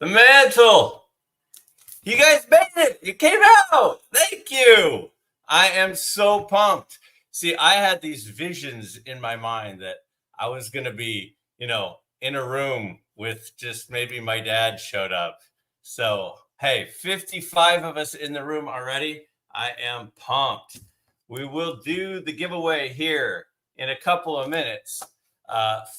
The Mantle. You guys made it. You came out. Thank you. I am so pumped. See, I had these visions in my mind that I was going to be, in a room with just maybe my dad showed up. So, hey, 55 of us in the room already. I am pumped. We will do the giveaway here in a couple of minutes.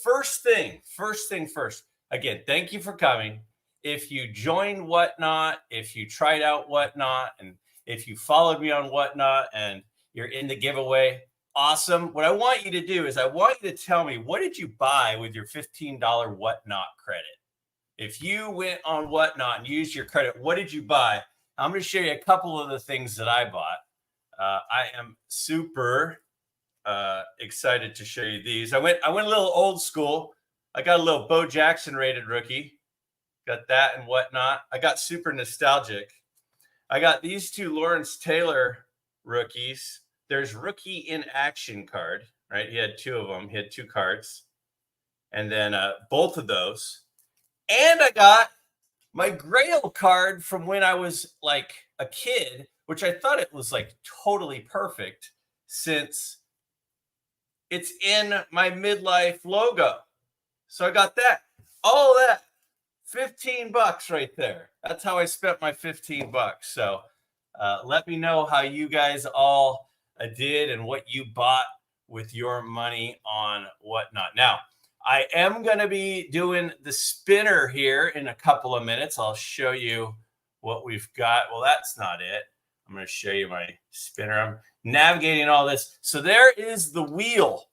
First thing first. Again, thank you for coming. If you joined Whatnot, if you tried out Whatnot, and if you followed me on Whatnot and you're in the giveaway, awesome. What I want you to do is I want you to tell me, what did you buy with your $15 Whatnot credit? If you went on Whatnot and used your credit, what did you buy? I'm going to show you a couple of the things that I bought. I am super excited to show you these. I went a little old school. I got a little Bo Jackson rated rookie. Got that and Whatnot. I got super nostalgic. I got these two Lawrence Taylor rookies. There's rookie in action card, right? He had two of them. He had two cards. And then both of those. And I got my Grail card from when I was like a kid, which I thought it was like totally perfect since it's in my midlife logo. So I got that. All that. $15 right there. That's how I spent my $15. So let me know how you guys all did and what you bought with your money on Whatnot. Now, I am going to be doing the spinner here in a couple of minutes. I'll show you what we've got. Well, that's not it. I'm going to show you my spinner. I'm navigating all this. So there is the wheel.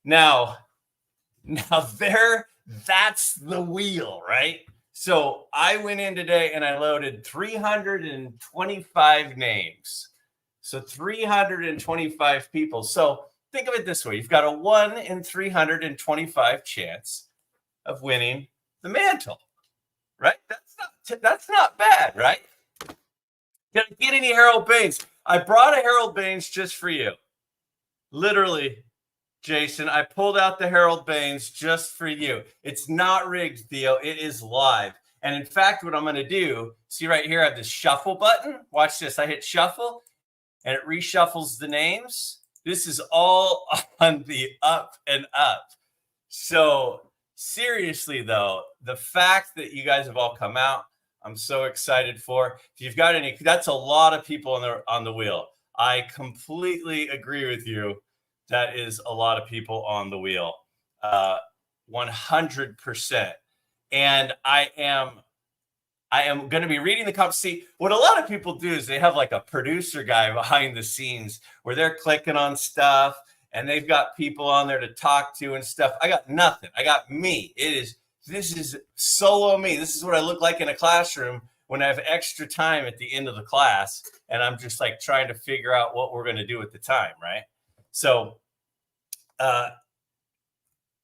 Now that's the wheel, right? So I went in today and I loaded 325 names. So 325 people. So think of it this way. You've got a 1 in 325 chance of winning the Mantle, right? That's not bad, right? Gonna get any Harold Baines. I brought a Harold Baines just for you. Literally, Jason, I pulled out the Harold Baines just for you. It's not rigged, Theo. It is live. And in fact, what I'm going to do, see right here, I have this shuffle button. Watch this. I hit shuffle and it reshuffles the names. This is all on the up and up. So seriously, though, the fact that you guys have all come out, I'm so excited for. If you've got any, that's a lot of people on the wheel. I completely agree with you. That is a lot of people on the wheel, 100%. And I am going to be reading the comments. See, what a lot of people do is they have like a producer guy behind the scenes where they're clicking on stuff and they've got people on there to talk to and stuff. I got nothing. I got me. This is solo me. This is what I look like in a classroom when I have extra time at the end of the class. And I'm just like trying to figure out what we're going to do at the time, right? So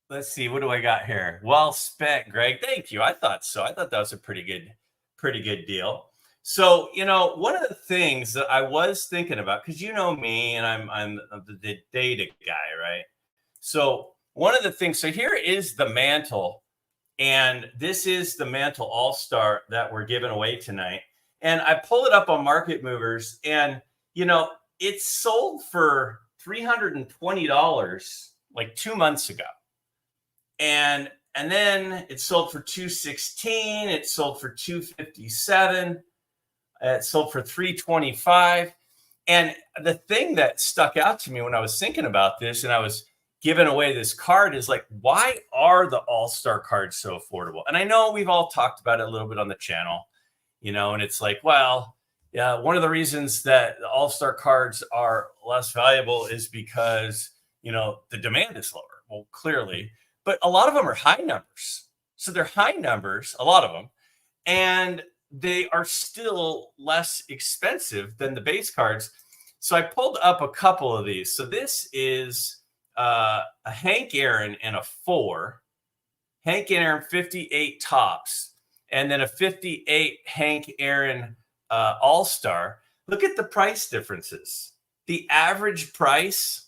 let's see. What do I got here? Well spent, Greg. Thank you. I thought so. I thought that was a pretty good deal. So, one of the things that I was thinking about, because you know me and I'm the data guy, right? So one of the things, so here is the Mantle, and this is the Mantle All-Star that we're giving away tonight. And I pull it up on Market Movers, and it's sold for $320 like 2 months ago. And then it sold for $216. It sold for $257. It sold for $325. And the thing that stuck out to me when I was thinking about this and I was giving away this card is like, why are the All-Star cards so affordable? And I know we've all talked about it a little bit on the channel, and it's like, well, yeah, one of the reasons that the All-Star cards are less valuable is because, the demand is lower. Well, clearly, but a lot of them are high numbers. So they're high numbers, a lot of them, and they are still less expensive than the base cards. So I pulled up a couple of these. So this is a Hank Aaron and a 4. Hank Aaron 58 tops, and then a 58 Hank Aaron All-Star. Look at the price differences. The average price,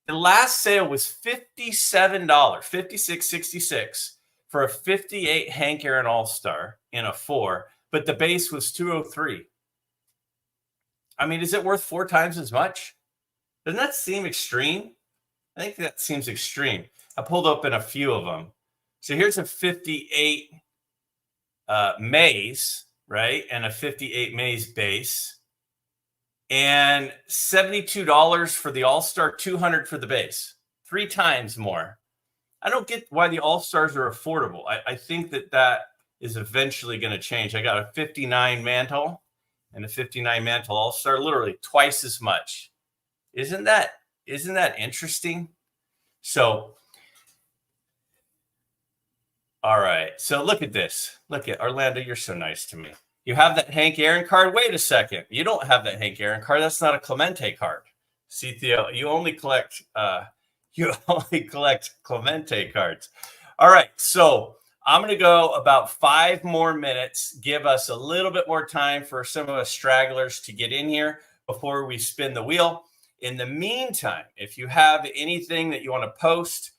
the last sale was $57, $56.66 for a 58 Hank Aaron All-Star in a 4, but the base was 203. I mean, is it worth 4 times as much? Doesn't that seem extreme? I think that seems extreme. I pulled open a few of them. So here's a 58 Maze, right? And a 58 Maze base. And $72 for the All-Star, $200 for the base. 3 times more. I don't get why the All-Stars are affordable. I think that is eventually going to change. I got a 59 Mantle and a 59 Mantle All-Star, literally twice as much. Isn't that interesting? So, all right. So look at this. Look at Orlando. You're so nice to me. You have that Hank Aaron card. Wait a second. You don't have that Hank Aaron card. That's not a Clemente card. See, Theo, you only collect Clemente cards. All right. So I'm going to go about 5 more minutes. Give us a little bit more time for some of us stragglers to get in here before we spin the wheel. In the meantime, if you have anything that you want to post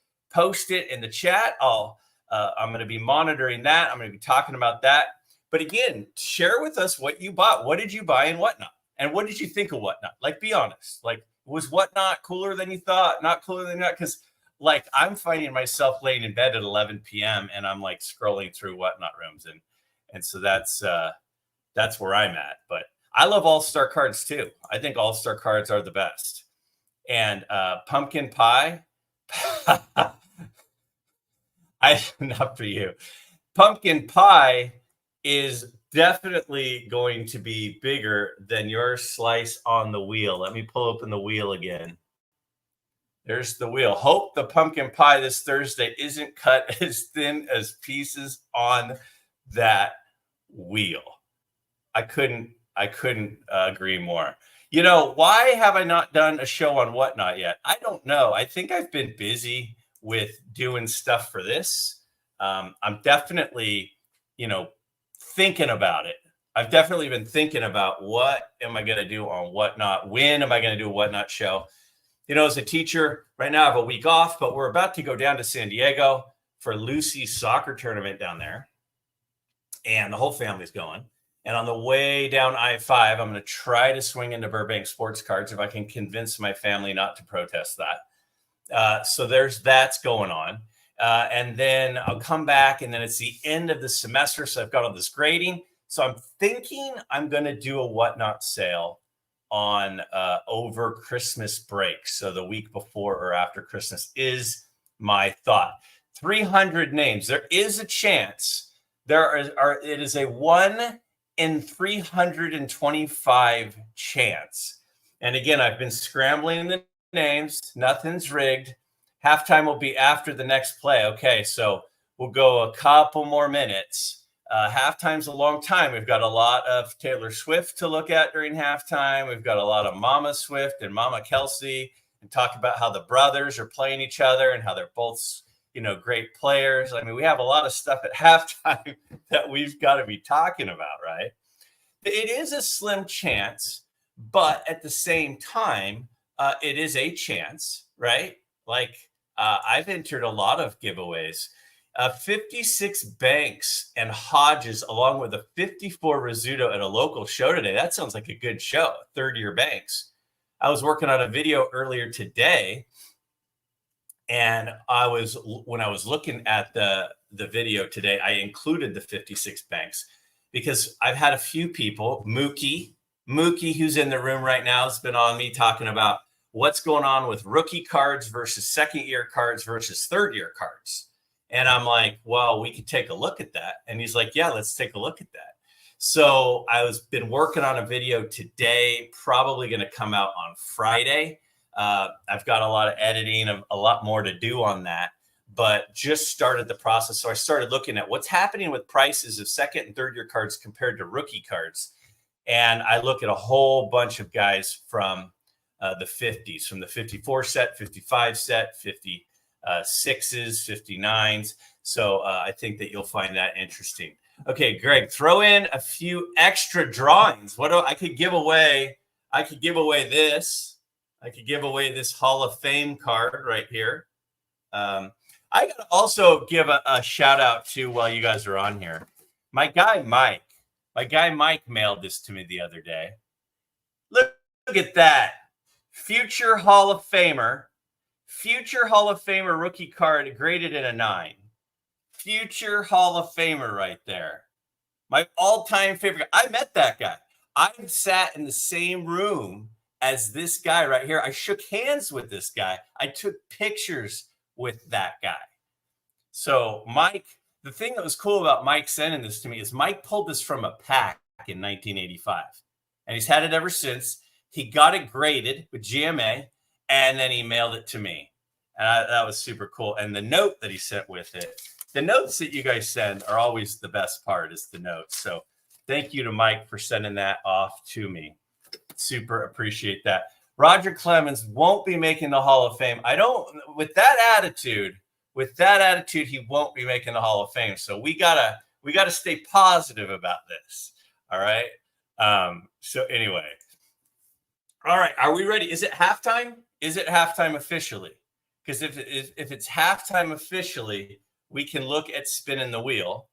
it in the chat. I'm going to be monitoring that. I'm going to be talking about that. But again, share with us what you bought. What did you buy and whatnot? And what did you think of whatnot? Like, be honest. Like, was whatnot cooler than you thought? Not cooler than you thought? Because, like, I'm finding myself laying in bed at 11 p.m. and I'm like scrolling through whatnot rooms, and so that's where I'm at. But I love all-star cards too. I think all-star cards are the best. And pumpkin pie, not for you. Pumpkin pie is definitely going to be bigger than your slice on the wheel. Let me pull open the wheel again. There's the wheel. Hope the pumpkin pie this Thursday isn't cut as thin as pieces on that wheel. I couldn't agree more. You know, why have I not done a show on whatnot yet? I don't know. I think I've been busy with doing stuff for this. I'm definitely, thinking about it. I've definitely been thinking about what am I going to do on whatnot? When am I going to do a whatnot show? As a teacher right now, I have a week off, but we're about to go down to San Diego for Lucy's soccer tournament down there. And the whole family's going. And on the way down I-5, I'm going to try to swing into Burbank Sports Cards if I can convince my family not to protest that. So that's going on. And then I'll come back, and then it's the end of the semester. So I've got all this grading. So I'm thinking I'm going to do a whatnot sale on over Christmas break. So the week before or after Christmas is my thought. 300 names. There is a chance. It is a 1 in 325 chance. And again, I've been scrambling the names. Nothing's rigged. Halftime will be after the next play. Okay, so we'll go a couple more minutes. Halftime's a long time. We've got a lot of Taylor Swift to look at during halftime. We've got a lot of Mama Swift and Mama Kelsey, and talk about how the brothers are playing each other and how they're both, great players. I mean, we have a lot of stuff at halftime that we've got to be talking about, right? It is a slim chance, but at the same time, it is a chance, right? Like, I've entered a lot of giveaways. 56 Banks and Hodges, along with a 54 Rizzuto at a local show today. That sounds like a good show, third-year Banks. I was working on a video earlier today, and when I was looking at the video today, I included the 56 Banks because I've had a few people, Mookie, who's in the room right now, has been on me talking about what's going on with rookie cards versus second-year cards versus third-year cards. And I'm like, well, we could take a look at that. And he's like, yeah, let's take a look at that. So been working on a video today, probably going to come out on Friday. I've got a lot of editing, a lot more to do on that, but just started the process. So I started looking at what's happening with prices of second and third year cards compared to rookie cards. And I look at a whole bunch of guys from the 50s, from the 54 set, 55 set, 56s, 59s. So I think that you'll find that interesting. Okay, Greg, throw in a few extra drawings. I could give away? I could give away this. I could give away this Hall of Fame card right here. I gotta also give a shout out to, while you guys are on here, my guy Mike. My guy Mike mailed this to me the other day. Look at that. Future Hall of Famer rookie card graded in a 9. Future Hall of Famer right there. My all-time favorite. I met that guy. I sat in the same room as this guy right here. I shook hands with this guy. I took pictures with that guy. So Mike, the thing that was cool about Mike sending this to me is Mike pulled this from a pack in 1985, and he's had it ever since. He got it graded with GMA, and then he mailed it to me. And that was super cool. And the note that he sent with it, the notes that you guys send are always the best part, is the notes. So thank you to Mike for sending that off to me. Super appreciate that. Roger Clemens won't be making the Hall of Fame. With that attitude, he won't be making the Hall of Fame. So we gotta stay positive about this. All right. So anyway. All right. Are we ready? Is it halftime? Is it halftime officially? Because if it's halftime officially, we can look at spinning the wheel.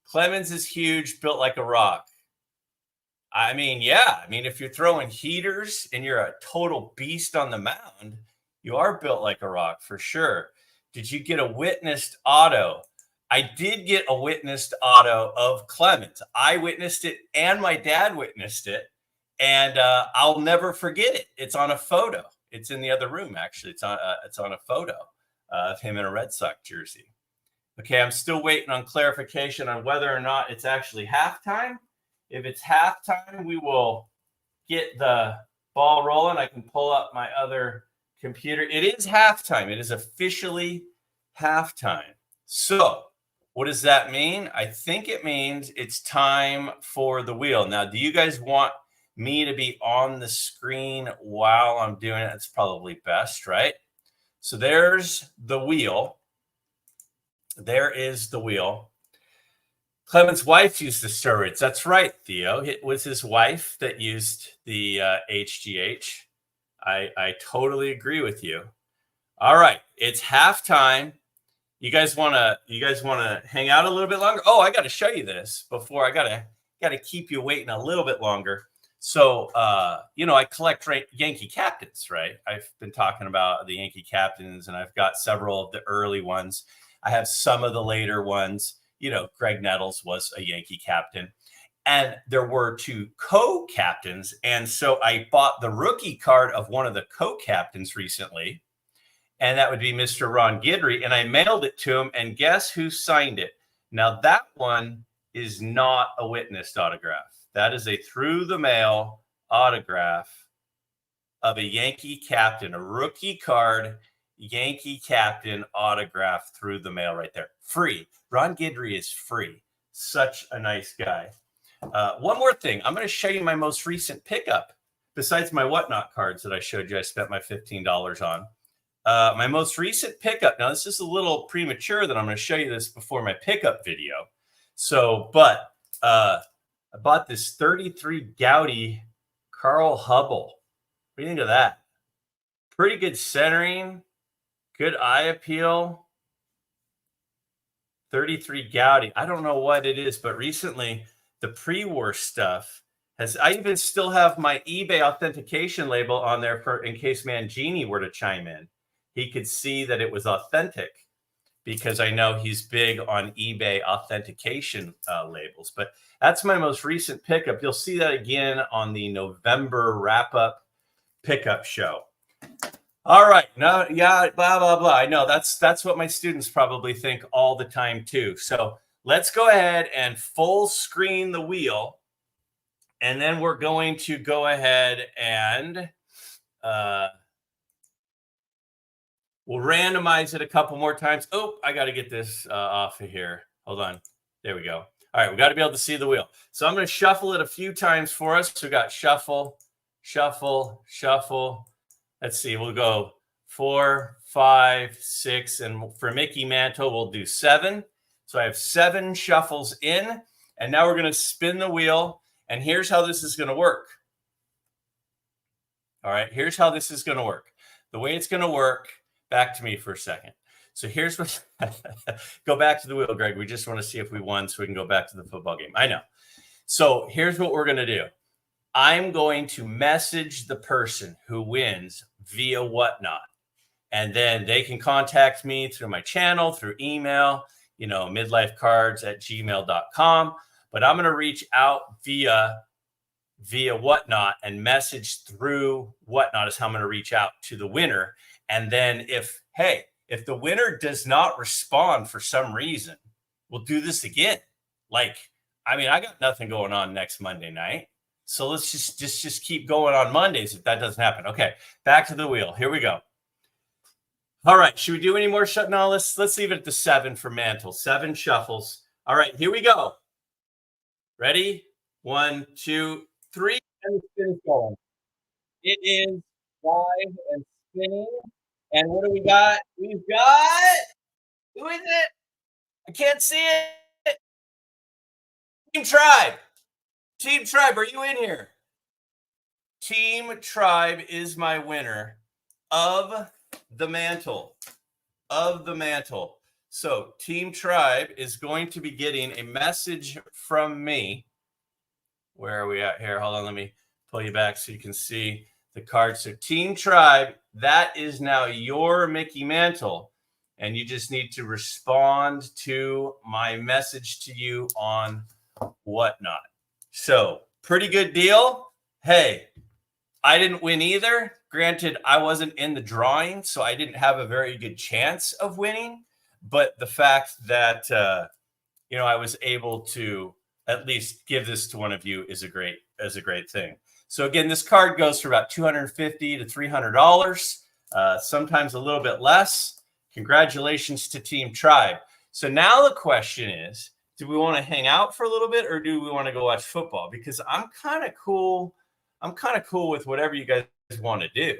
Clemens is huge, built like a rock. I mean, yeah. I mean, if you're throwing heaters and you're a total beast on the mound, you are built like a rock for sure. Did you get a witnessed auto? I did get a witnessed auto of Clemens. I witnessed it, and my dad witnessed it, and I'll never forget it. It's on a photo. It's in the other room, actually. It's on a photo of him in a Red Sox jersey. Okay, I'm still waiting on clarification on whether or not it's actually halftime. If it's halftime, we will get the ball rolling. I can pull up my other computer. It is halftime. It is officially halftime. So what does that mean? I think it means it's time for the wheel. Now, do you guys want me to be on the screen while I'm doing it? It's probably best, right? So there's the wheel. There is the wheel. Clemens' wife used the steroids. That's right, Theo. It was his wife that used the HGH. I totally agree with you. All right, it's halftime. You guys want to hang out a little bit longer? Oh, I got to show you this before. I got to keep you waiting a little bit longer. So, I collect Yankee captains, right? I've been talking about the Yankee captains, and I've got several of the early ones. I have some of the later ones. Greg Nettles was a Yankee captain, and there were 2 co-captains. And so I bought the rookie card of one of the co-captains recently, and that would be Mr. Ron Guidry. And I mailed it to him, and guess who signed it? Now, that one is not a witnessed autograph. That is a through the mail autograph of a Yankee captain, a rookie card, Yankee captain autograph through the mail right there. Free. Ron Guidry is free. Such a nice guy. One more thing. I'm going to show you my most recent pickup. Besides my whatnot cards that I showed you, I spent my $15 on. My most recent pickup. Now, this is a little premature that I'm going to show you this before my pickup video. But I bought this 33 Gaudy Carl Hubble. What do you think of that? Pretty good centering. Good eye appeal. 33 Gaudy. I don't know what it is, but recently the pre-war stuff I even still have my eBay authentication label on there in case Mangini were to chime in. He could see that it was authentic, because I know he's big on eBay authentication labels. But that's my most recent pickup. You'll see that again on the November wrap-up pickup show. All right. No, yeah, blah, blah, blah. I know that's what my students probably think all the time too. So let's go ahead and full screen the wheel. And then we're going to go ahead and we'll randomize it a couple more times. Oh, I got to get this off of here. Hold on. There we go. All right. We got to be able to see the wheel. So I'm going to shuffle it a few times for us. So we got shuffle, shuffle, shuffle. Let's see. We'll go 4, 5, 6. And for Mickey Mantle, we'll do 7. So I have 7 shuffles in. And now we're going to spin the wheel. And here's how this is going to work. All right. Here's how this is going to work. The way it's going to work, back to me for a second. So here's what go back to the wheel, Greg. We just want to see if we won so we can go back to the football game. I know. So here's what we're going to do. I'm going to message the person who wins via Whatnot. And then they can contact me through my channel, through email, midlifecards@gmail.com. But I'm going to reach out via Whatnot and message through Whatnot is how I'm going to reach out to the winner. And then if the winner does not respond for some reason, we'll do this again. I got nothing going on next Monday night. So let's just keep going on Mondays if that doesn't happen. Okay, back to the wheel. Here we go. All right, should we do any more shuffles? No, let's leave it at the 7 for Mantle. 7 shuffles. All right, here we go. Ready? 1, 2, 3, and the spin's going. It is live and spinning. And what do we got? We've got, who is it? I can't see it. Team Tribe. Team Tribe, are you in here? Team Tribe is my winner of the Mantle. So Team Tribe is going to be getting a message from me. Where are we at here? Hold on, let me pull you back so you can see the card. So Team Tribe, that is now your Mickey Mantle. And you just need to respond to my message to you on Whatnot. So pretty good deal. Hey, I didn't win either. Granted, I wasn't in the drawing, so I didn't have a very good chance of winning. But the fact that, I was able to at least give this to one of you is a great thing. So again, this card goes for about $250 to $300, sometimes a little bit less. Congratulations to Team Tribe. So now the question is, do we want to hang out for a little bit or do we want to go watch football? Because I'm kind of cool. I'm kind of cool with whatever you guys want to do.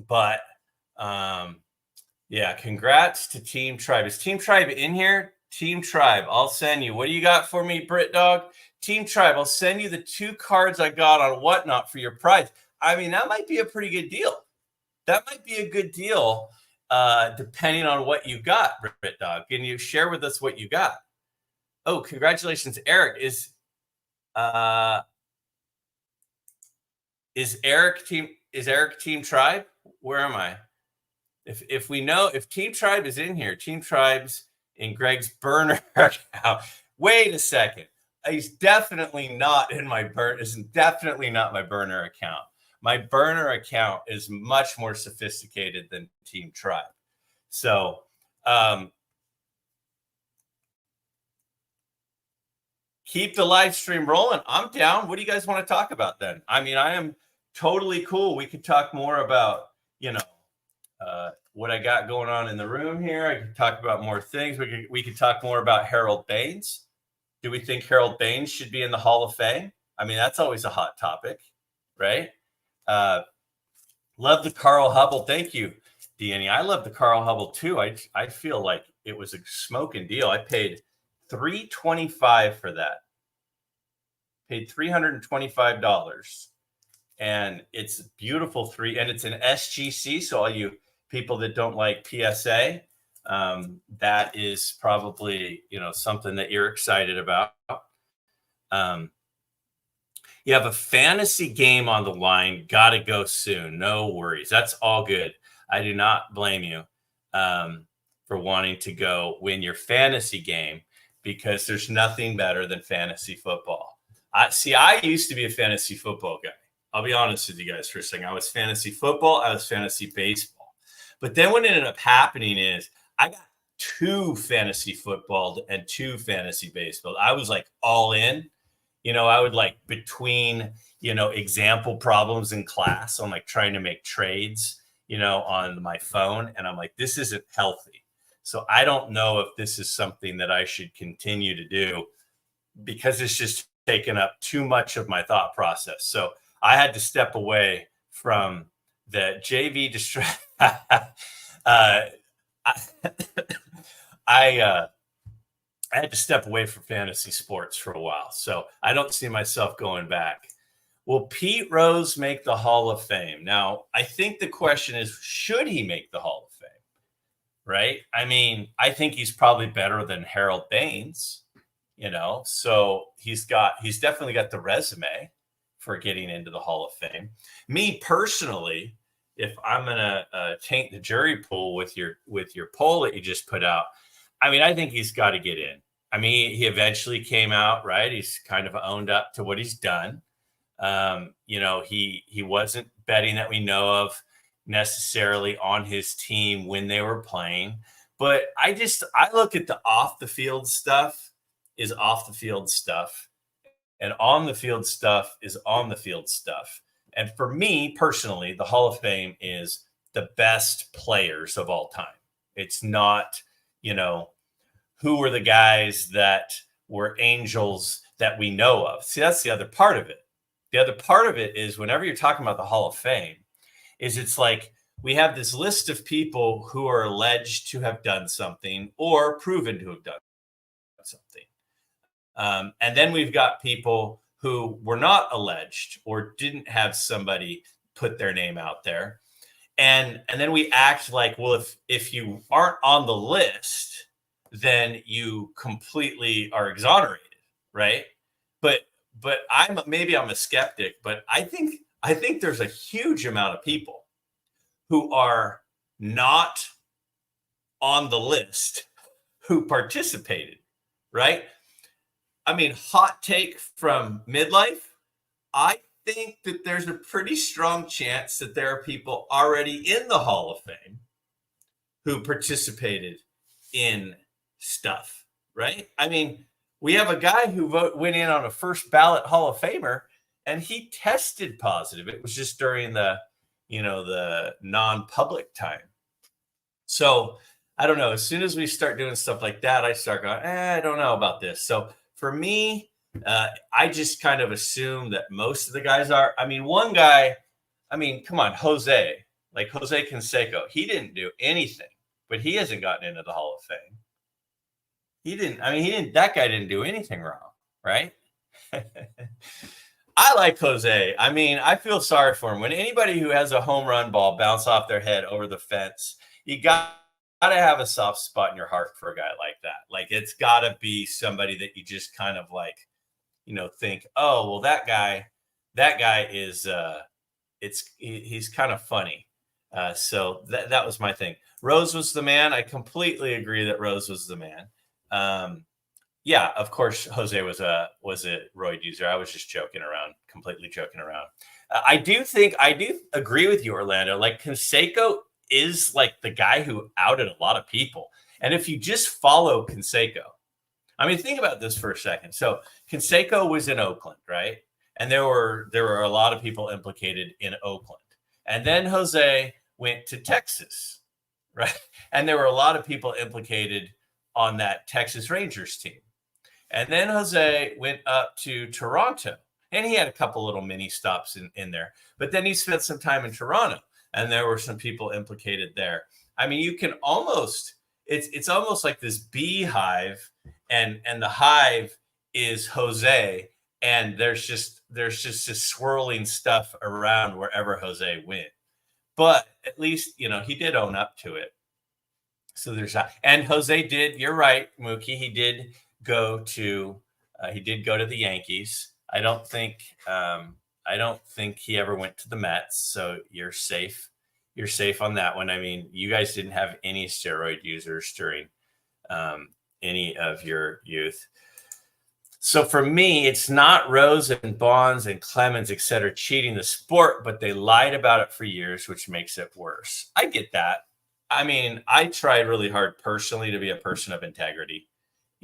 But yeah, congrats to Team Tribe. Is Team Tribe in here? Team Tribe, I'll send you. What do you got for me, Brit Dog? Team Tribe, I'll send you the 2 cards I got on Whatnot for your prize. I mean, that might be a pretty good deal. That might be a good deal, depending on what you got, Brit Dog. Can you share with us what you got? Oh, congratulations, Eric. Is Eric Team Tribe? Where am I? If we know if Team Tribe is in here, Team Tribe's in Greg's burner account. Wait a second. He's definitely not in my burner. Is definitely not my burner account. My burner account is much more sophisticated than Team Tribe. So keep the live stream rolling. I'm down. What do you guys want to talk about then? I mean, I am totally cool. We could talk more about, what I got going on in the room here. I could talk about more things. We could talk more about Harold Baines. Do we think Harold Baines should be in the Hall of Fame? I mean, that's always a hot topic, right? Love the Carl Hubble. Thank you, Danny. I love the Carl Hubble too. I feel like it was a smoking deal. I paid $325 for that. Paid $325. And it's beautiful and it's an SGC. So all you people that don't like PSA, that is probably, something that you're excited about. You have a fantasy game on the line. Got to go soon. No worries. That's all good. I do not blame you for wanting to go win your fantasy game because there's nothing better than fantasy football. I used to be a fantasy football guy. I'll be honest with you guys for a second. I was fantasy football. I was fantasy baseball. But then what ended up happening is I got 2 fantasy football and 2 fantasy baseball. I was like all in. I would between, example problems in class, I'm trying to make trades, on my phone. And I'm like, this isn't healthy. So I don't know if this is something that I should continue to do because it's just taken up too much of my thought process. So I had to step away from the JV distract. I had to step away from fantasy sports for a while, so I don't see myself going back. Will Pete Rose make the Hall of Fame? Now, I think the question is, should he make the Hall of Fame? right? I mean, I think he's probably better than Harold Baines, so he's definitely got the resume for getting into the Hall of Fame. Me personally, if I'm gonna taint the jury pool with your poll that you just put out, I mean, I think he's got to get in. I mean, he eventually came out, right? He's kind of owned up to what he's done. He wasn't betting that we know of necessarily on his team when they were playing, but I look at the off the field stuff is off the field stuff, and on the field stuff is on the field stuff. And for me personally, the Hall of Fame is the best players of all time. It's not, you know, who were the guys that were angels that we know of. See, that's the other part of it. The other part of it is whenever you're talking about the Hall of Fame, is it's like we have this list of people who are alleged to have done something or proven to have done something. And then we've got people who were not alleged or didn't have somebody put their name out there. And then we act like, well, if you aren't on the list, then you completely are exonerated, right? But I'm a skeptic, but I think there's a huge amount of people who are not on the list who participated, right? I mean, hot take from midlife. I think that there's a pretty strong chance that there are people already in the Hall of Fame who participated in stuff, right? I mean, we have a guy who went in on a first ballot Hall of Famer and he tested positive. It was just during the non-public time. So I don't know. As soon as we start doing stuff like that, I start going, I don't know about this. So for me, I just kind of assume that most of the guys are. I mean, one guy, come on, Jose Canseco, he didn't do anything, but he hasn't gotten into the Hall of Fame. That guy didn't do anything wrong, right? I like Jose. I mean, I feel sorry for him. When anybody who has a home run ball bounce off their head over the fence, you got to have a soft spot in your heart for a guy like that. Like, it's got to be somebody that you just kind of like, think, oh, well, that guy is, he's kind of funny. So that was my thing. Rose was the man. I completely agree that Rose was the man. Yeah, of course, Jose was a roid user. I was just joking around, completely joking around. I do agree with you, Orlando. Like, Canseco is like the guy who outed a lot of people. And if you just follow Canseco, I mean, think about this for a second. So Canseco was in Oakland, right? And there were a lot of people implicated in Oakland. And then Jose went to Texas, right? And there were a lot of people implicated on that Texas Rangers team. And then Jose went up to Toronto, and he had a couple little mini stops in there. But then he spent some time in Toronto, and there were some people implicated there. I mean, you can almost it's almost like this beehive, and the hive is Jose, and there's just this swirling stuff around wherever Jose went. But at least he did own up to it. So there's that. And Jose did. You're right, Mookie. He did go to the Yankees. I don't think he ever went to the Mets. So you're safe. You're safe on that one. I mean, you guys didn't have any steroid users during any of your youth. So for me, it's not Rose and Bonds and Clemens, et cetera, cheating the sport, but they lied about it for years, which makes it worse. I get that. I mean, I tried really hard personally to be a person of integrity.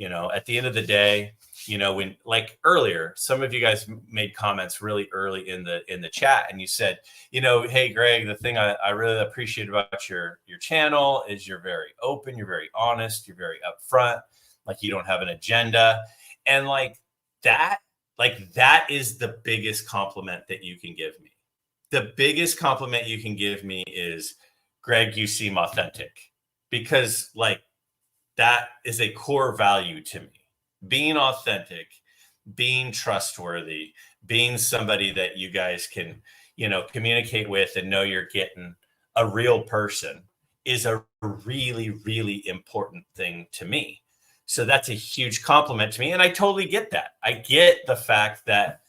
At the end of the day, when, like earlier, some of you guys made comments really early in the chat, and you said, hey, Greg, the thing I really appreciate about your channel is you're very open, you're very honest, you're very upfront, like you don't have an agenda. And that is the biggest compliment that you can give me. The biggest compliment you can give me is, Greg, you seem authentic, because that is a core value to me. Being authentic, being trustworthy, being somebody that you guys can, communicate with and know you're getting a real person is a really, really important thing to me. So that's a huge compliment to me. And I totally get that. I get the fact that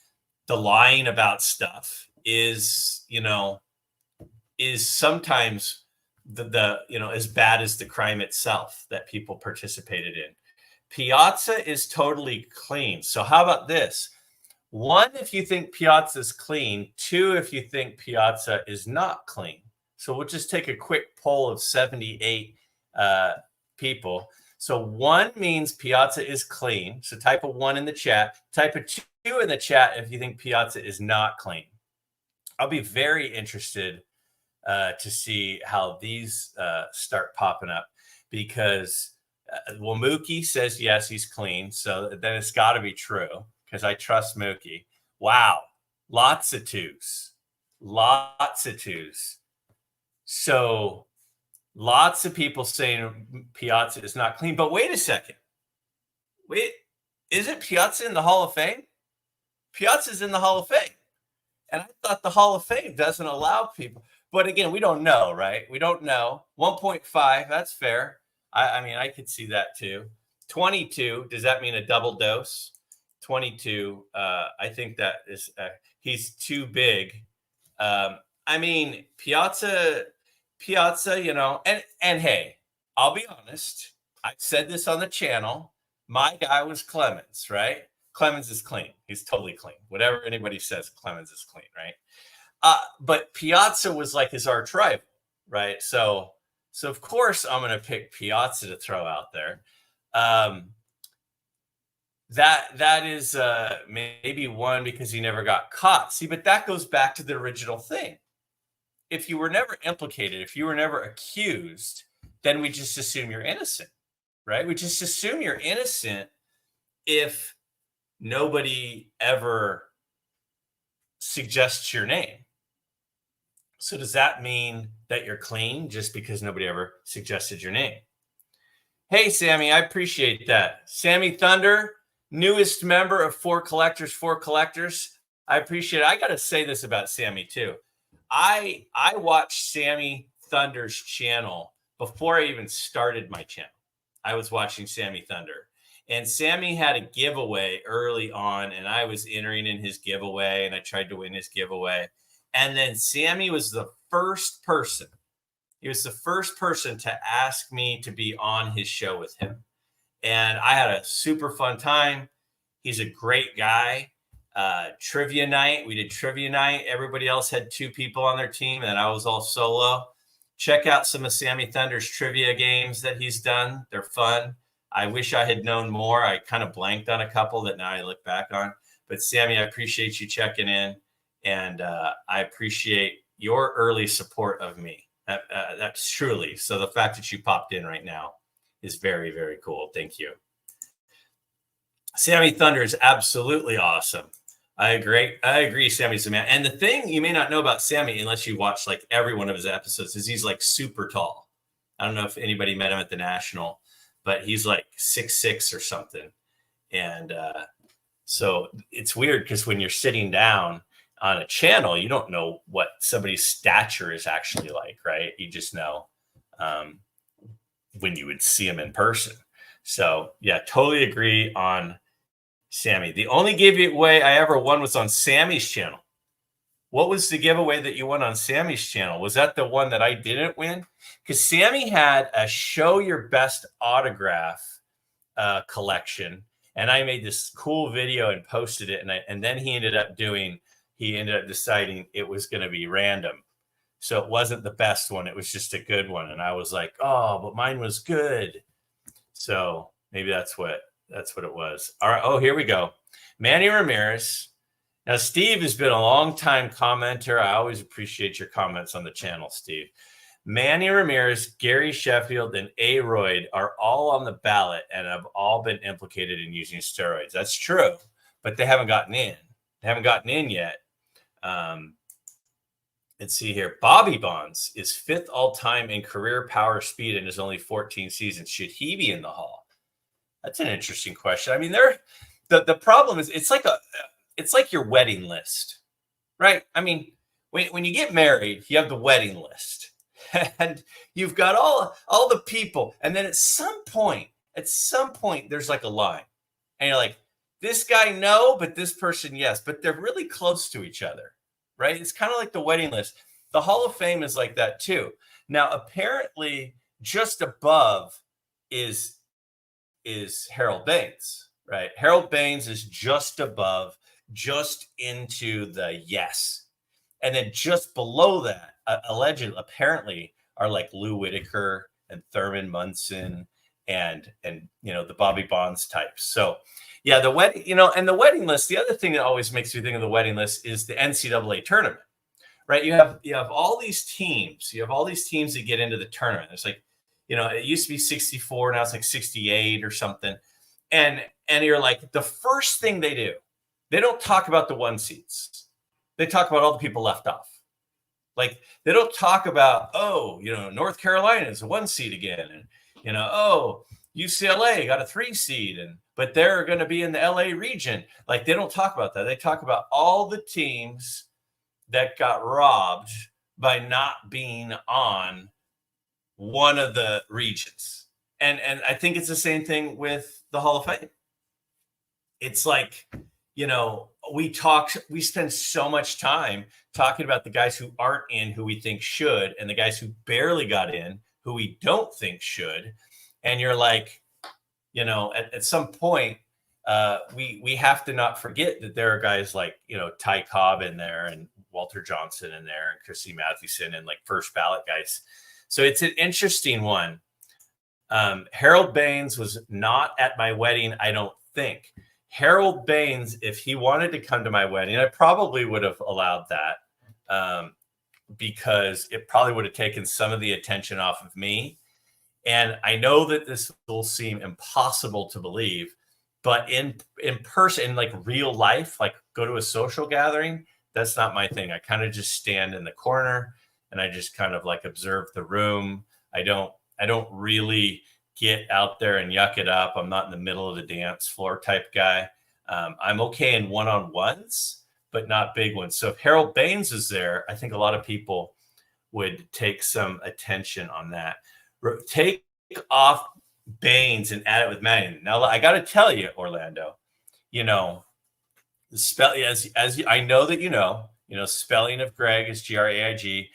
the lying about stuff is, is sometimes the as bad as the crime itself that people participated in. Piazza is totally clean. So how about this? One, if you think Piazza is clean. Two, if you think Piazza is not clean. So we'll just take a quick poll of 78 people. So one means Piazza is clean. So type a one in the chat. Type a two in the chat if you think Piazza is not clean. I'll be very interested to see how these start popping up, because Mookie says yes, he's clean. So then it's got to be true, because I trust Mookie. Wow. Lots of twos. Lots of twos. So lots of people saying Piazza is not clean. But wait a second. Wait, isn't Piazza in the Hall of Fame? Piazza's in the Hall of Fame. And I thought the Hall of Fame doesn't allow people. But again, we don't know, right? We don't know. 1.5, that's fair. I mean, I could see that too. 22, does that mean a double dose? 22, I think that is, he's too big. I mean, Piazza, and hey, I'll be honest. I said this on the channel. My guy was Clemens, right? Clemens is clean. He's totally clean. Whatever anybody says, Clemens is clean, right? But Piazza was like his arch rival, right? So of course I'm going to pick Piazza to throw out there. That is maybe one because he never got caught. See, but that goes back to the original thing. If you were never implicated, if you were never accused, then we just assume you're innocent, right? We just assume you're innocent if nobody ever suggests your name. So does that mean that you're clean just because nobody ever suggested your name? Hey, Sammy, I appreciate that. Sammy Thunder, newest member of Four Collectors. I appreciate it. I got to say this about Sammy too. I watched Sammy Thunder's channel before I even started my channel. I was watching Sammy Thunder. And Sammy had a giveaway early on, and I was entering in his giveaway, and I tried to win his giveaway. And then Sammy was the first person. He was the first person to ask me to be on his show with him. And I had a super fun time. He's a great guy. Trivia night. We did trivia night. Everybody else had two people on their team, and I was all solo. Check out some of Sammy Thunder's trivia games that he's done. They're fun. I wish I had known more. I kind of blanked on a couple that now I look back on. But Sammy, I appreciate you checking in, and I appreciate your early support of me. That's truly. So the fact that you popped in right now is very, very cool. Thank you. Sammy Thunder is absolutely awesome. I agree. Sammy's the man. And the thing you may not know about Sammy, unless you watch like every one of his episodes, is he's like super tall. I don't know if anybody met him at the National, but he's like 6'6" or something. And so it's weird because when you're sitting down on a channel, you don't know what somebody's stature is actually like, right? You just know when you would see him in person. So yeah, totally agree on Sammy. The only giveaway I ever won was on Sammy's channel. What was the giveaway that you won on Sammy's channel? Was that the one that I didn't win? Because Sammy had a show your best autograph collection, and I made this cool video and posted it, and then he ended up deciding it was going to be random. So it wasn't the best one. It was just a good one. And I was like, oh, but mine was good. So maybe that's what it was. All right. Oh, here we go. Manny Ramirez. Now, Steve has been a long time commenter. I always appreciate your comments on the channel, Steve. Manny Ramirez, Gary Sheffield, and Aroyd are all on the ballot and have all been implicated in using steroids. That's true, but they haven't gotten in. They haven't gotten in yet. Let's see here. Bobby Bonds is 5th all-time in career power speed and is only 14 seasons. Should he be in the Hall? That's an interesting question. I mean, the problem is it's like your wedding list, right? I mean, when you get married, you have the wedding list. and you've got all the people, and then at some point, there's like a line, and you're like, this guy no, but this person yes, but they're really close to each other, right? It's kind of like the wedding list. The Hall of Fame is like that too. Now, apparently, just above is Harold Baines, right? Harold Baines is just above, just into the yes. And then just below that, allegedly, apparently, are like Lou Whitaker and Thurman Munson and the Bobby Bonds types. So yeah, the wedding, and the wedding list. The other thing that always makes me think of the wedding list is the NCAA tournament, right? You have all these teams. You have all these teams that get into the tournament. It's like, it used to be 64, now it's like 68 or something. And you're like, the first thing they do, they don't talk about the one seeds. They talk about all the people left off. Like, they don't talk about, North Carolina is a one seed again, and UCLA got a 3 seed, but they're going to be in the LA region. Like, they don't talk about that. They talk about all the teams that got robbed by not being on one of the regions. And I think it's the same thing with the Hall of Fame. It's like, we spend so much time talking about the guys who aren't in, who we think should, and the guys who barely got in, who we don't think should. And you're like, at some point, we have to not forget that there are guys like, Ty Cobb in there, and Walter Johnson in there, and Christy Mathewson, and like first ballot guys. So it's an interesting one. Harold Baines was not at my wedding, I don't think. Harold Baines, if he wanted to come to my wedding, I probably would have allowed that, because it probably would have taken some of the attention off of me. And I know that this will seem impossible to believe, but in person, in like real life, like go to a social gathering, that's not my thing. I kind of just stand in the corner and I just kind of like observe the room. I don't really get out there and yuck it up. I'm not in the middle of the dance floor type guy. I'm okay in one-on-ones, but not big ones. So if Harold Baines is there, I think a lot of people would take some attention on that. Take off Baines and add it with Manning. Now, I got to tell you, Orlando, spell as I know that spelling of Greg is Graig,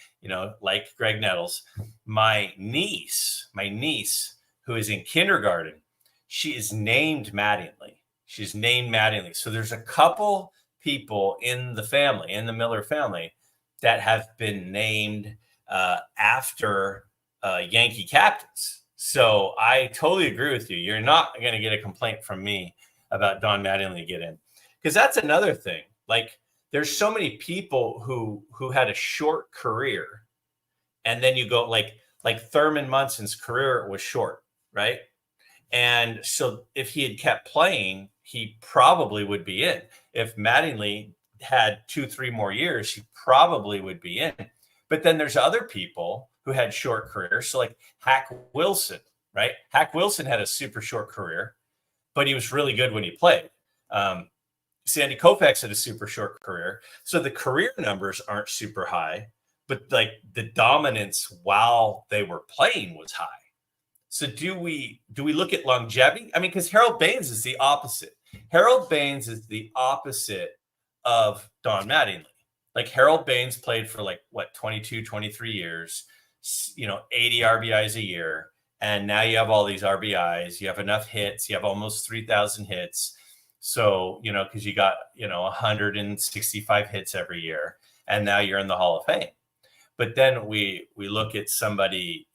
like Greg Nettles. My niece, who is in kindergarten, she is named Mattingly. She's named Mattingly. So there's a couple people in the family, in the Miller family, that have been named after Yankee captains. So I totally agree with you. You're not going to get a complaint from me about Don Mattingly get in, because that's another thing. Like, there's so many people who had a short career, and then you go like Thurman Munson's career was short, right? And so if he had kept playing, he probably would be in. If Mattingly had 2-3 more years, he probably would be in. But then there's other people who had short careers. So like Hack Wilson, right? Hack Wilson had a super short career, but he was really good when he played. Sandy Koufax had a super short career. So the career numbers aren't super high, but like the dominance while they were playing was high. So do we look at longevity? I mean, because Harold Baines is the opposite. Harold Baines is the opposite of Don Mattingly. Like, Harold Baines played for 22, 23 years, 80 RBIs a year. And now you have all these RBIs, you have enough hits, you have almost 3,000 hits. So, because you got, 165 hits every year, and now you're in the Hall of Fame. But then we look at somebody,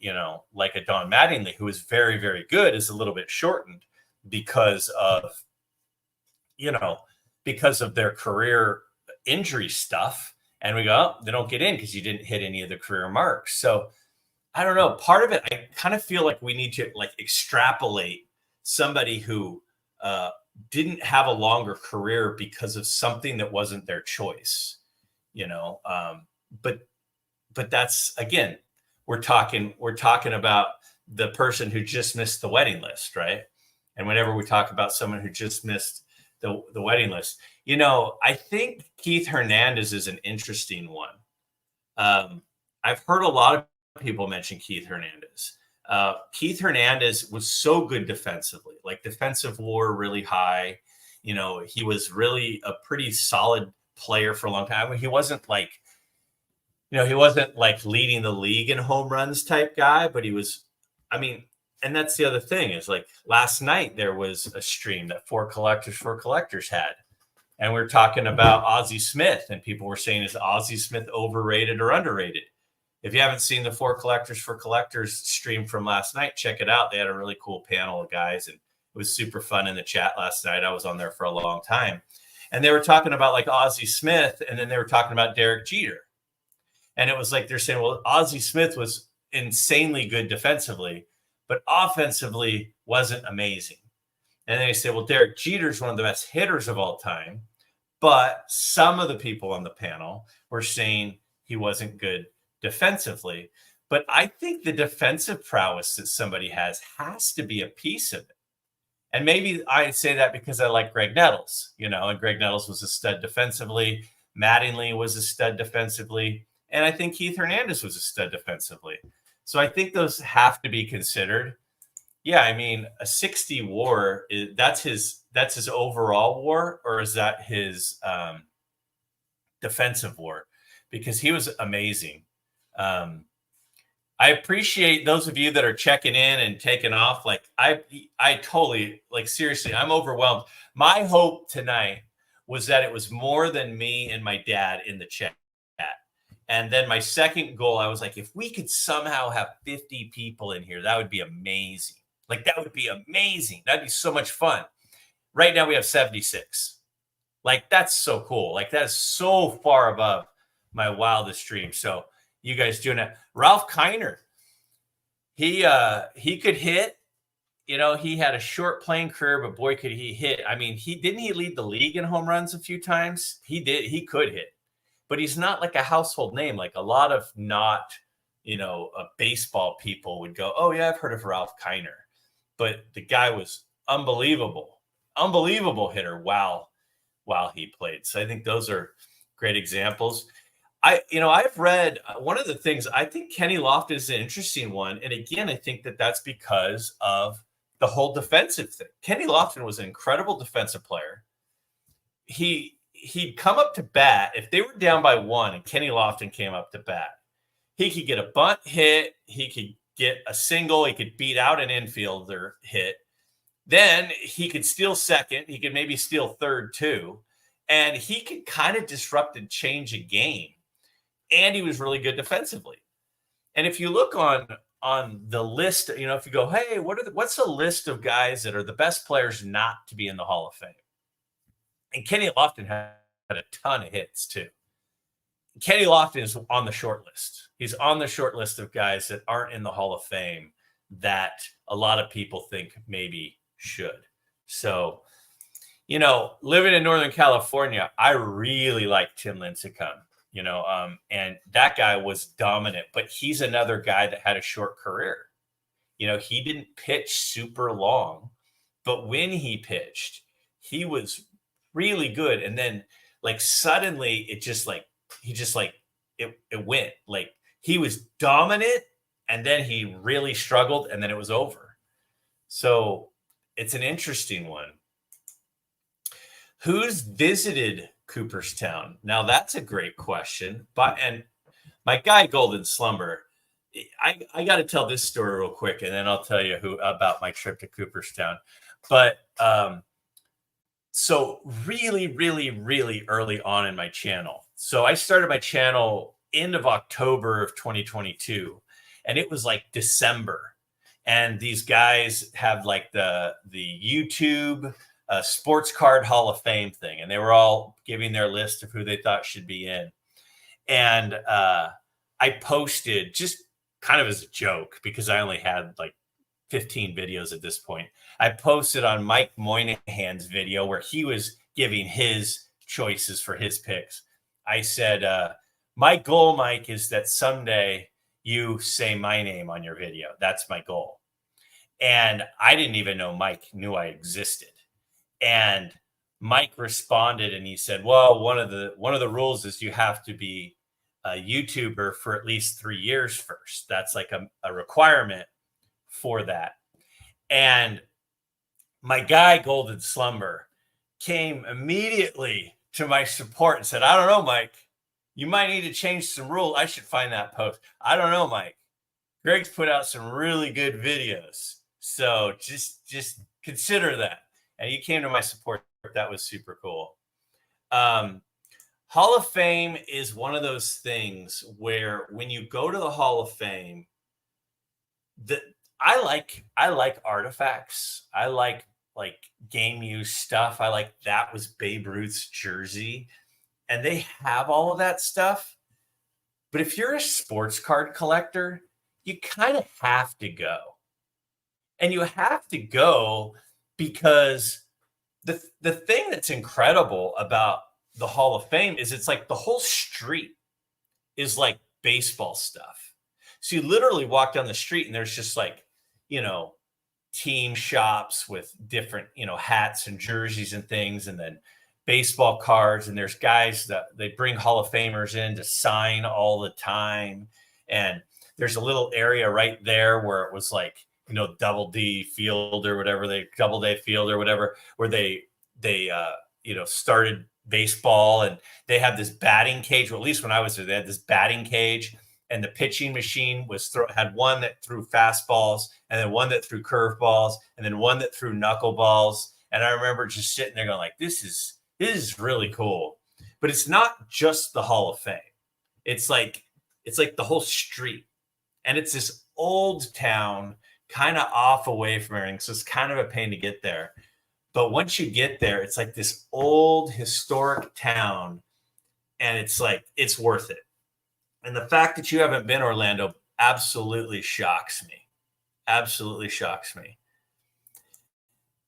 like a Don Mattingly, who is very, very good, is a little bit shortened because of their career injury stuff. And we go, oh, they don't get in because you didn't hit any of the career marks. So I don't know. Part of it, I kind of feel like we need to extrapolate somebody who didn't have a longer career because of something that wasn't their choice, but that's, again, we're talking about the person who just missed the wedding list, right? And whenever we talk about someone who just missed the wedding list, I think Keith Hernandez is an interesting one. I've heard a lot of people mention Keith Hernandez. Keith Hernandez was so good defensively, like defensive WAR really high. He was really a pretty solid player for a long time. He wasn't like, he wasn't like leading the league in home runs type guy, but he was, and that's the other thing is like last night there was a stream that For Collectors had. And we're talking about Ozzie Smith, and people were saying, is Ozzie Smith overrated or underrated? If you haven't seen the For Collectors stream from last night, check it out. They had a really cool panel of guys, and it was super fun in the chat last night. I was on there for a long time. And they were talking about like Ozzie Smith, and then they were talking about Derek Jeter. And it was like they're saying, well, Ozzie Smith was insanely good defensively, but offensively wasn't amazing. And then they say, well, Derek Jeter's one of the best hitters of all time. But some of the people on the panel were saying he wasn't good defensively. But I think the defensive prowess that somebody has to be a piece of it. And maybe I say that because I like Greg Nettles, and Greg Nettles was a stud defensively. Mattingly was a stud defensively. And I think Keith Hernandez was a stud defensively. So I think those have to be considered. Yeah, a 60 WAR, that's his overall WAR, or is that his defensive WAR? Because he was amazing. I appreciate those of you that are checking in and taking off. Like I totally, like, seriously, I'm overwhelmed. My hope tonight was that it was more than me and my dad in the chat. And then my second goal, I was like, if we could somehow have 50 people in here, that would be amazing. Like, that would be amazing. That'd be so much fun. Right now we have 76. Like, that's so cool. Like, that is so far above my wildest dreams. So you guys doing that. Ralph Kiner, he could hit. He had a short playing career, but boy, could he hit. Didn't he lead the league in home runs a few times? He did. He could hit. But he's not like a household name. Like a lot of not, baseball people would go, oh, yeah, I've heard of Ralph Kiner. But the guy was unbelievable hitter while he played. So I think those are great examples. I've read one of the things, I think Kenny Lofton is an interesting one. And again, I think that's because of the whole defensive thing. Kenny Lofton was an incredible defensive player. He'd come up to bat. If they were down by 1 and Kenny Lofton came up to bat, he could get a bunt hit. He could get a single. He could beat out an infielder hit. Then he could steal second. He could maybe steal third too. And he could kind of disrupt and change a game. And he was really good defensively. And if you look on the list, if you go, hey, what's the list of guys that are the best players not to be in the Hall of Fame? And Kenny Lofton had a ton of hits too. Kenny Lofton is on the short list. He's on the short list of guys that aren't in the Hall of Fame that a lot of people think maybe should. So, living in Northern California, I really like Tim Lincecum, and that guy was dominant, but he's another guy that had a short career. He didn't pitch super long, but when he pitched, he was really good. And then like suddenly it went, like he was dominant and then he really struggled and then it was over. So it's an interesting one. Who's visited Cooperstown? Now that's a great question. And my guy Golden Slumber, I got to tell this story real quick and then I'll tell you about my trip to Cooperstown. But so really, really, really early on in my channel. So I started my channel end of October of 2022, and it was like December. And these guys have like the YouTube Sports Card Hall of Fame thing, and they were all giving their list of who they thought should be in. And I posted just kind of as a joke because I only had like 15 videos at this point. I posted on Mike Moynihan's video where he was giving his choices for his picks. I said, my goal, Mike, is that someday you say my name on your video. That's my goal. And I didn't even know Mike knew I existed. And Mike responded and he said, well, one of the rules is you have to be a YouTuber for at least 3 years first. That's like a requirement for that. And my guy, Golden Slumber, came immediately to my support and said, I don't know, Mike, you might need to change some rules. I should find that post. I don't know, Mike. Greg's put out some really good videos. So just consider that. And you came to my support. That was super cool. Hall of Fame is one of those things where when you go to the Hall of Fame, I like artifacts. I like game use stuff. I like that was Babe Ruth's jersey, and they have all of that stuff. But if you're a sports card collector, you kind of have to go. And you have to go because the thing that's incredible about the Hall of Fame is it's like the whole street is like baseball stuff. So you literally walk down the street and there's just like, team shops with different, hats and jerseys and things, and then baseball cards. And there's guys that they bring Hall of Famers in to sign all the time. And there's a little area right there where it was like, double D field or whatever, double day field or whatever, where they started baseball, and they had this batting cage. Well, at least when I was there, they had this batting cage, and the pitching machine had one that threw fastballs, and then one that threw curveballs, and then one that threw knuckleballs. And I remember just sitting there going like, this is really cool. But it's not just the Hall of Fame. It's like the whole street. And it's this old town kind of off away from everything. So it's kind of a pain to get there. But once you get there, it's like this old historic town, and it's like, it's worth it. And the fact that you haven't been, Orlando, absolutely shocks me. Absolutely shocks me.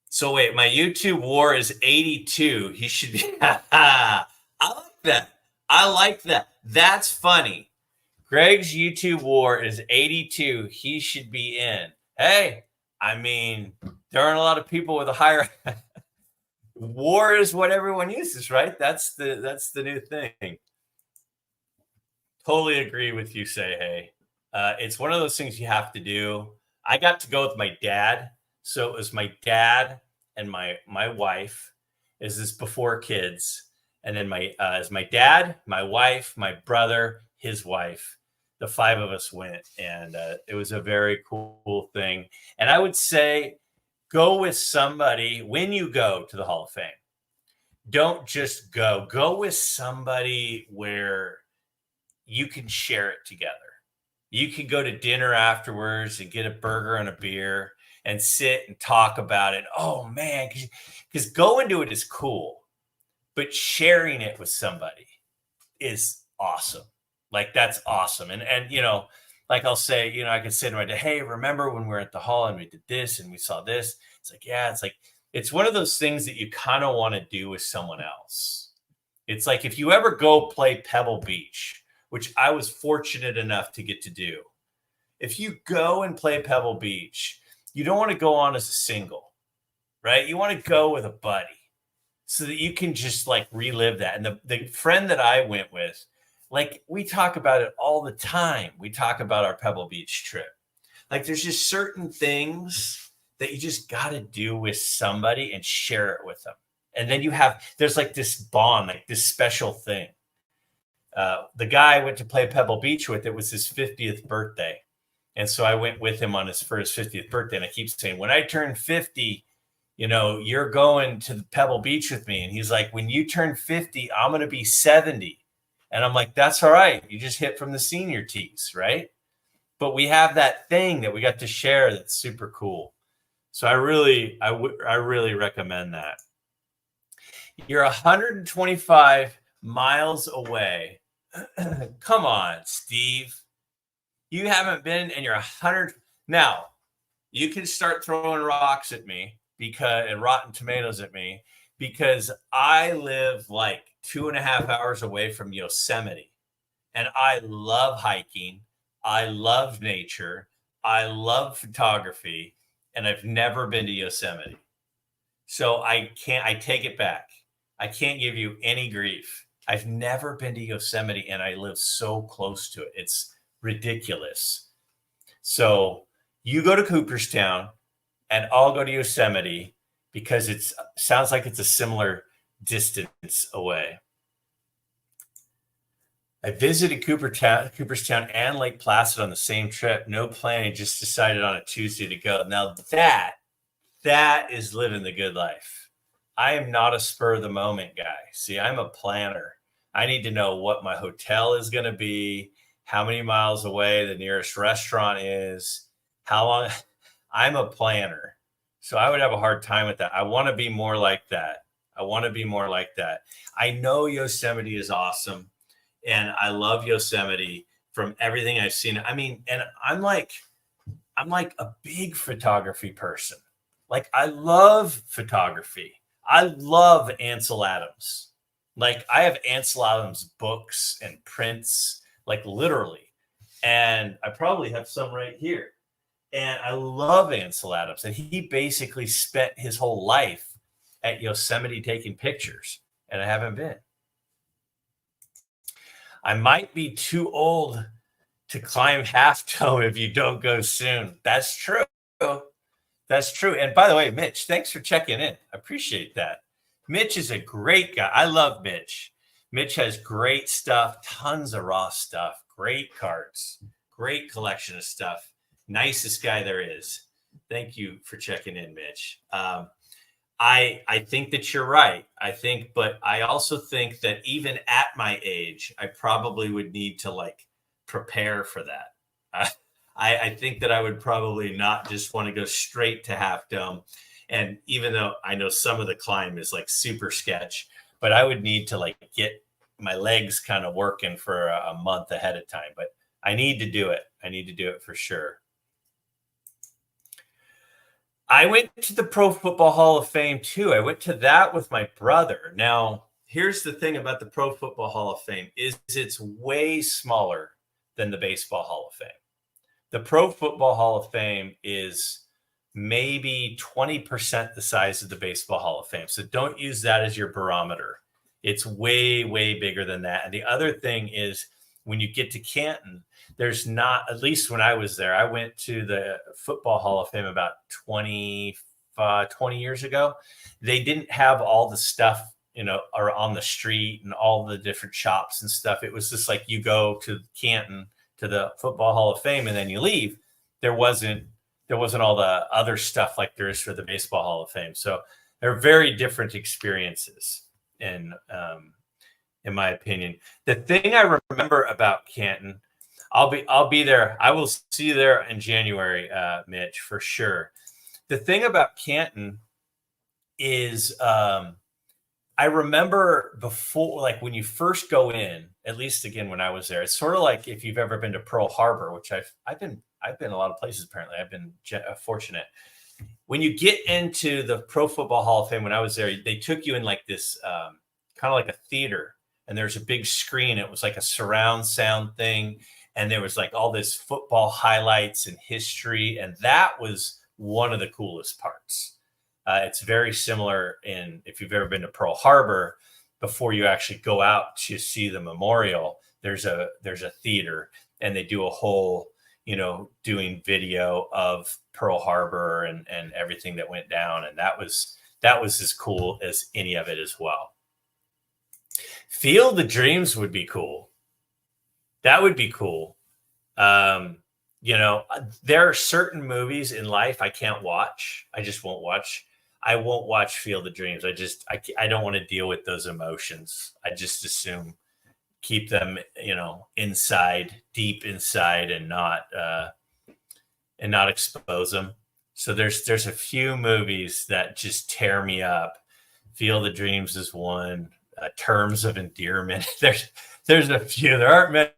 So wait, my YouTube war is 82. He should be. I like that. I like that. That's funny. Greg's YouTube war is 82. He should be in. Hey, I mean, there aren't a lot of people with a higher war is what everyone uses, right? That's the new thing. Totally agree with you, Say Hey. It's one of those things you have to do. I got to go with my dad. So it was my dad and my wife. Is this before kids? And then is my dad, my wife, my brother, his wife. The 5 of us went, and it was a very cool thing. And I would say go with somebody when you go to the Hall of Fame. Don't just go. Go with somebody where you can share it together. You can go to dinner afterwards and get a burger and a beer and sit and talk about it. Oh, man, because going to it is cool, but sharing it with somebody is awesome. Like, that's awesome. And like I'll say, I could say to my dad, hey, remember when we were at the hall and we did this and we saw this? It's like, yeah, it's one of those things that you kind of want to do with someone else. It's like if you ever go play Pebble Beach, which I was fortunate enough to get to do. If you go and play Pebble Beach, you don't want to go on as a single, right? You want to go with a buddy so that you can just like relive that. And the friend that I went with, like, we talk about it all the time. We talk about our Pebble Beach trip. Like, there's just certain things that you just got to do with somebody and share it with them. And then there's like this bond, like this special thing. The guy I went to play Pebble Beach with, it was his 50th birthday. And so I went with him for his 50th birthday. And I keep saying, when I turn 50, you're going to the Pebble Beach with me. And he's like, when you turn 50, I'm going to be 70. And I'm like, that's all right. You just hit from the senior tees, right? But we have that thing that we got to share that's super cool. So I really recommend that. You're 125 miles away. Come on, Steve. You haven't been, and you're 100. Now, you can start throwing rocks at me and rotten tomatoes at me because I live like 2.5 hours away from Yosemite. And I love hiking. I love nature. I love photography. And I've never been to Yosemite. So I take it back. I can't give you any grief. I've never been to Yosemite, and I live so close to it. It's ridiculous. So you go to Cooperstown, and I'll go to Yosemite because it sounds like it's a similar distance away. I visited Cooperstown and Lake Placid on the same trip. No planning, just decided on a Tuesday to go. Now that is living the good life. I am not a spur of the moment guy. See, I'm a planner. I need to know what my hotel is going to be, how many miles away the nearest restaurant is, how long. I'm a planner. So I would have a hard time with that. I want to be more like that. I know Yosemite is awesome, and I love Yosemite from everything I've seen. I mean, and I'm like a big photography person. Like, I love photography. I love Ansel Adams. Like, I have Ansel Adams books and prints, like literally. And I probably have some right here. And I love Ansel Adams. And he basically spent his whole life at Yosemite taking pictures. And I haven't been. I might be too old to climb Half Dome if you don't go soon. That's true. That's true. And by the way, Mitch, thanks for checking in. I appreciate that. Mitch is a great guy. I love Mitch. Mitch has great stuff, tons of raw stuff, great cards, great collection of stuff. Nicest guy there is. Thank you for checking in, Mitch. I think that you're right. But I also think that even at my age, I probably would need to like prepare for that. I think that I would probably not just want to go straight to Half Dome. And even though I know some of the climb is like super sketch, but I would need to like get my legs kind of working for a month ahead of time. But I need to do it. I need to do it for sure. I went to the Pro Football Hall of Fame too. I went to that with my brother. Now, here's the thing about the Pro Football Hall of Fame is it's way smaller than the Baseball Hall of Fame. The Pro Football Hall of Fame is maybe 20% the size of the Baseball Hall of Fame. So don't use that as your barometer. It's way, way bigger than that. And the other thing is when you get to Canton, there's not, at least when I was there, I went to the Football Hall of Fame about 20 years ago. They didn't have all the stuff, or on the street and all the different shops and stuff. It was just like you go to Canton to the Football Hall of Fame and then you leave. There wasn't all the other stuff like there is for the Baseball Hall of Fame. So they're very different experiences in my opinion. The thing I remember about Canton, I'll be there. I will see you there in January, Mitch, for sure. The thing about Canton is I remember before, like when you first go in, at least again when I was there, it's sort of like if you've ever been to Pearl Harbor, which I've been a lot of places apparently. I've been fortunate. When you get into the Pro Football Hall of Fame, when I was there, they took you in like this kind of like a theater, and there's a big screen. It was like a surround sound thing, and there was like all this football highlights and history, and that was one of the coolest parts. It's very similar if you've ever been to Pearl Harbor, before you actually go out to see the memorial, there's a theater, and they do a whole, doing video of Pearl Harbor and everything that went down. And that was as cool as any of it as well. Field of Dreams would be cool. That would be cool. There are certain movies in life I can't watch. I just won't watch. I won't watch Field of Dreams. I don't want to deal with those emotions. I just assume keep them, inside, deep inside, and not expose them. So there's a few movies that just tear me up. Field of Dreams is one. Terms of Endearment. There's a few. There aren't many.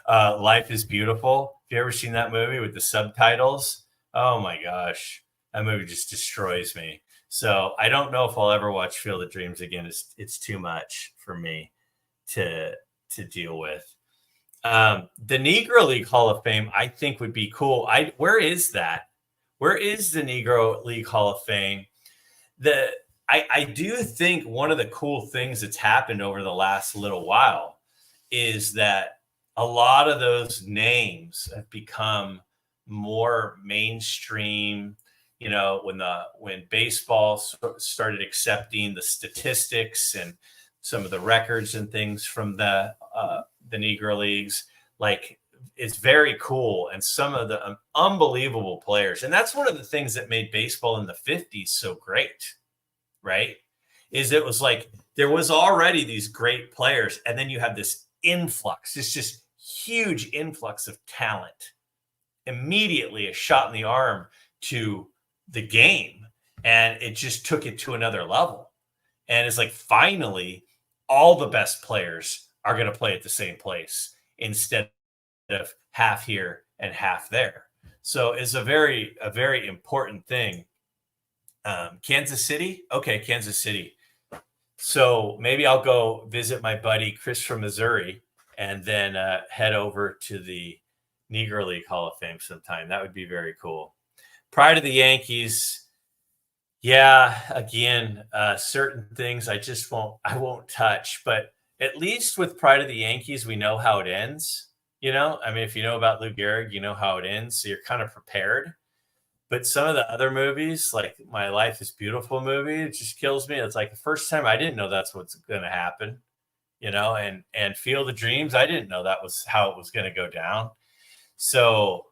Life is Beautiful. Have you ever seen that movie with the subtitles? Oh my gosh, that movie just destroys me. So I don't know if I'll ever watch Field of Dreams again. It's too much for me to deal with. The Negro League Hall of Fame, I think, would be cool. Where is that? Where is the Negro League Hall of Fame? I do think one of the cool things that's happened over the last little while is that a lot of those names have become more mainstream. When baseball started accepting the statistics and some of the records and things from the Negro Leagues, like it's very cool. And some of the unbelievable players. And that's one of the things that made baseball in the 50s so great, right? Is it was like there was already these great players, and then you have this influx, this just huge influx of talent. Immediately a shot in the arm to the game, and it just took it to another level. And it's like finally all the best players are going to play at the same place instead of half here and half there. So it's a very important thing. Kansas City. Okay, Kansas City. So maybe I'll go visit my buddy Chris from Missouri and then head over to the Negro League Hall of Fame sometime. That would be very cool. Prior to the Yankees, yeah, again, certain things I won't touch. But at least with Pride of the Yankees, we know how it ends. I mean, if you know about Lou Gehrig, you know how it ends. So you're kind of prepared. But some of the other movies, like My Life is Beautiful movie, it just kills me. It's like the first time I didn't know that's what's going to happen, and Field of Dreams, I didn't know that was how it was going to go down. So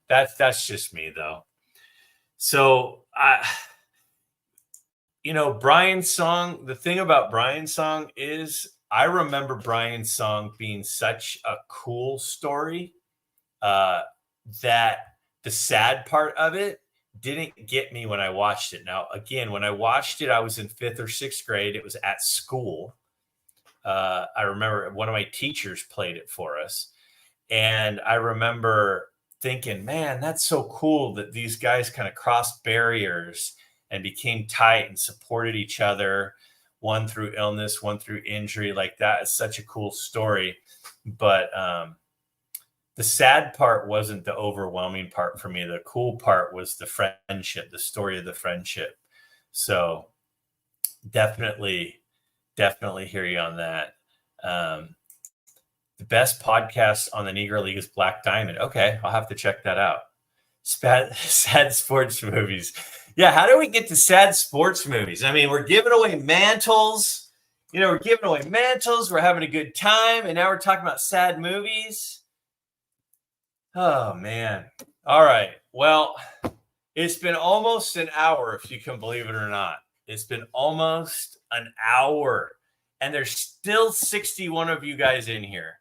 that's just me, though. So Brian's song, the thing about Brian's song is I remember Brian's song being such a cool story that the sad part of it didn't get me when I watched it. Now, again, when I watched it, I was in 5th or 6th grade. It was at school. I remember one of my teachers played it for us. And I remember thinking, man, that's so cool that these guys kind of crossed barriers and became tight and supported each other, one through illness, one through injury. Like that is such a cool story. But the sad part wasn't the overwhelming part for me. The cool part was the friendship, the story of the friendship. So definitely hear you on that. The best podcast on the Negro League is Black Diamond. Okay, I'll have to check that out. Sad sports movies. Yeah, how do we get to sad sports movies? I mean, we're giving away mantles. We're giving away mantles. We're having a good time. And now we're talking about sad movies. Oh, man. All right. Well, it's been almost an hour, if you can believe it or not. It's been almost an hour. And there's still 61 of you guys in here.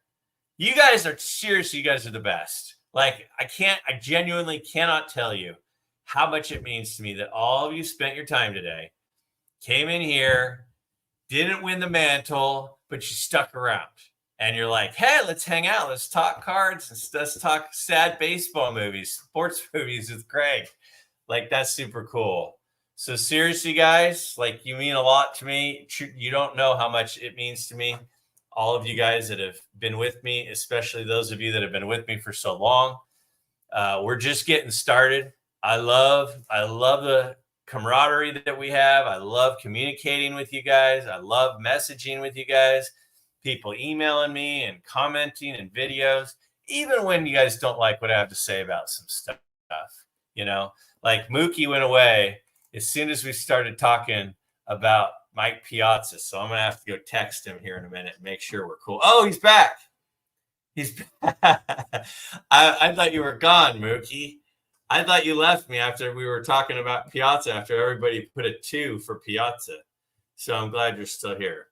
You guys are seriously, you guys are the best. Like, I genuinely cannot tell you how much it means to me that all of you spent your time today, came in here, didn't win the mantle, but you stuck around. And you're like, hey, let's hang out. Let's talk cards. Let's talk sad baseball movies, sports movies with Greg. Like, that's super cool. So seriously, guys, like, you mean a lot to me. You don't know how much it means to me. All of you guys that have been with me, especially those of you that have been with me for so long. We're just getting started. I love the camaraderie that we have. I love communicating with you guys. I love messaging with you guys. People emailing me and commenting and videos, even when you guys don't like what I have to say about some stuff. Like Mookie went away as soon as we started talking about Mike Piazza. So I'm going to have to go text him here in a minute and make sure we're cool. Oh, he's back. He's back. I thought you were gone, Mookie. I thought you left me after we were talking about Piazza, after everybody put a 2 for Piazza. So I'm glad you're still here.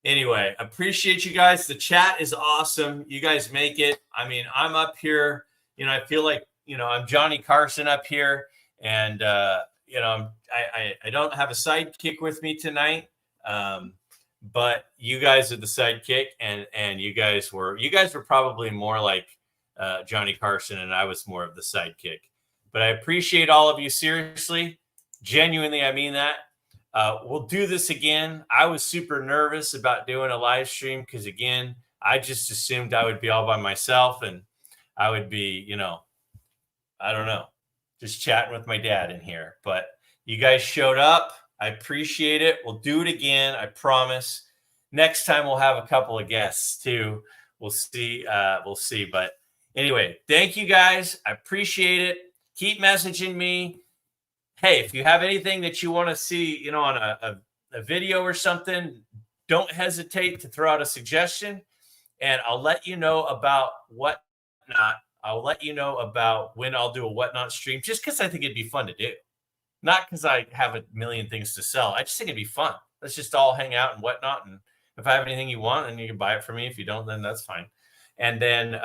Anyway, appreciate you guys. The chat is awesome. You guys make it. I mean, I'm up here. I feel like, I'm Johnny Carson up here. And, I don't have a sidekick with me tonight. But you guys are the sidekick. And you guys were probably more like Johnny Carson, and I was more of the sidekick. But I appreciate all of you. Seriously, genuinely, I mean that. We'll do this again. I was super nervous about doing a live stream because, again, I just assumed I would be all by myself and I would be, I don't know, just chatting with my dad in here. But You guys showed up. I appreciate it. We'll do it again. I promise. Next time we'll have a couple of guests too. We'll see. We'll see. But anyway, thank you guys. I appreciate it. Keep messaging me. Hey, if you have anything that you want to see, on a video or something, don't hesitate to throw out a suggestion, and I'll let you know about whatnot. I'll let you know about when I'll do a whatnot stream, just because I think it'd be fun to do. Not because I have a million things to sell. I just think it'd be fun. Let's just all hang out and whatnot. And if I have anything you want, then you can buy it from me. If you don't, then that's fine. And then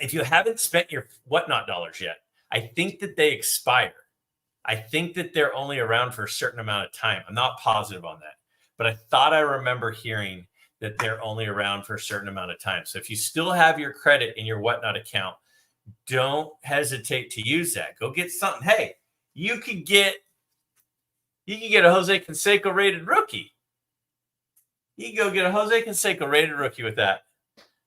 if you haven't spent your whatnot dollars yet, I think that they expire. I think that they're only around for a certain amount of time. I'm not positive on that, but I thought I remember hearing that they're only around for a certain amount of time. So if you still have your credit in your whatnot account, don't hesitate to use that. Go get something. Hey, you could get a Jose Canseco rated rookie. You can go get a Jose Canseco rated rookie with that.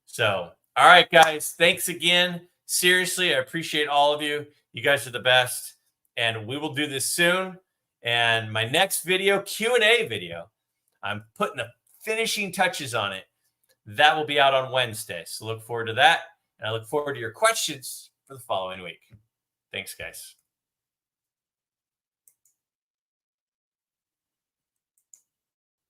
So, all right, guys, thanks again. Seriously, I appreciate all of you. You guys are the best, and we will do this soon. And my next video, Q&A video, I'm putting the finishing touches on it. That will be out on Wednesday. So look forward to that. And I look forward to your questions for the following week. Thanks, guys.